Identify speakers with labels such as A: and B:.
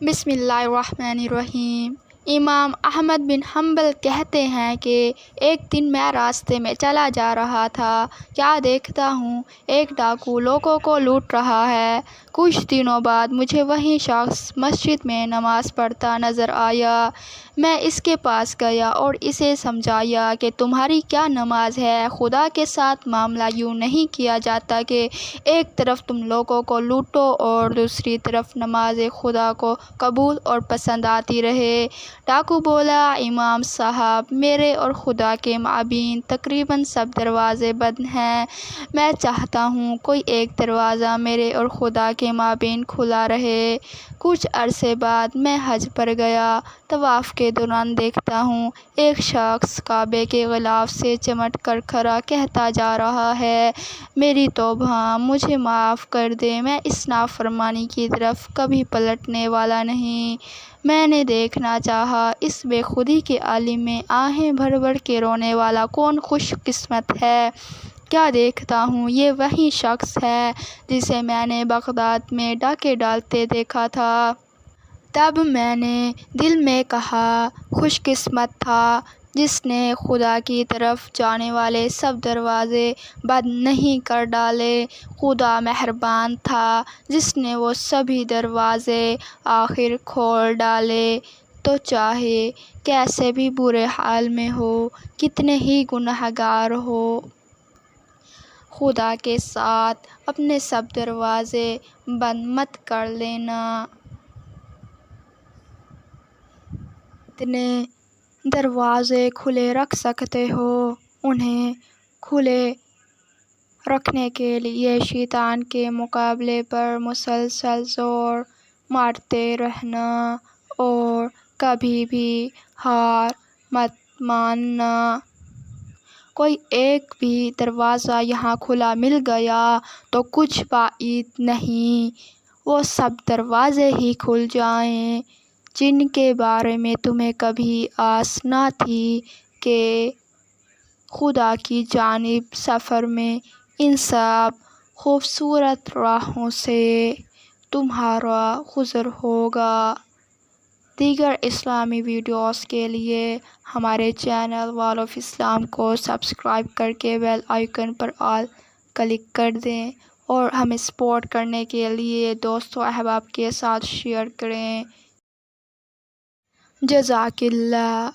A: بسم اللہ الرحمن الرحیم۔ امام احمد بن حنبل کہتے ہیں کہ ایک دن میں راستے میں چلا جا رہا تھا، کیا دیکھتا ہوں ایک ڈاکو لوگوں کو لوٹ رہا ہے۔ کچھ دنوں بعد مجھے وہی شخص مسجد میں نماز پڑھتا نظر آیا۔ میں اس کے پاس گیا اور اسے سمجھایا کہ تمہاری کیا نماز ہے، خدا کے ساتھ معاملہ یوں نہیں کیا جاتا کہ ایک طرف تم لوگوں کو لوٹو اور دوسری طرف نماز خدا کو قبول اور پسند آتی رہے۔ ڈاکو بولا، امام صاحب، میرے اور خدا کے مابین تقریباً سب دروازے بند ہیں، میں چاہتا ہوں کوئی ایک دروازہ میرے اور خدا کے مابین کھلا رہے۔ کچھ عرصے بعد میں حج پر گیا، طواف کے دوران دیکھتا ہوں ایک شخص کعبے کے غلاف سے چمٹ کر کھڑا کہتا جا رہا ہے، میری توبہ، مجھے معاف کر دے، میں اس نافرمانی کی طرف کبھی پلٹنے والا نہیں۔ میں نے دیکھنا چاہا اس بے خودی کے عالم میں آہیں بھر بھر کے رونے والا کون خوش قسمت ہے۔ کیا دیکھتا ہوں یہ وہی شخص ہے جسے میں نے بغداد میں ڈاکے ڈالتے دیکھا تھا۔ تب میں نے دل میں کہا، خوش قسمت تھا جس نے خدا کی طرف جانے والے سب دروازے بند نہیں کر ڈالے، خدا مہربان تھا جس نے وہ سبھی دروازے آخر کھول ڈالے۔ تو چاہے کیسے بھی برے حال میں ہو، کتنے ہی گنہگار ہو، خدا کے ساتھ اپنے سب دروازے بند مت کر لینا۔ جتنے دروازے کھلے رکھ سکتے ہو انہیں کھلے رکھنے کے لیے شیطان کے مقابلے پر مسلسل زور مارتے رہنا اور کبھی بھی ہار مت ماننا۔ کوئی ایک بھی دروازہ یہاں کھلا مل گیا تو کچھ بعید نہیں وہ سب دروازے ہی کھل جائیں جن کے بارے میں تمہیں کبھی آس نہ تھی کہ خدا کی جانب سفر میں ان سب خوبصورت راہوں سے تمہارا گزر ہوگا۔ دیگر اسلامی ویڈیوز کے لیے ہمارے چینل وال آف اسلام کو سبسکرائب کر کے بیل آئیکن پر آل کلک کر دیں اور ہمیں سپورٹ کرنے کے لیے دوست و احباب کے ساتھ شیئر کریں۔ جزاک اللہ۔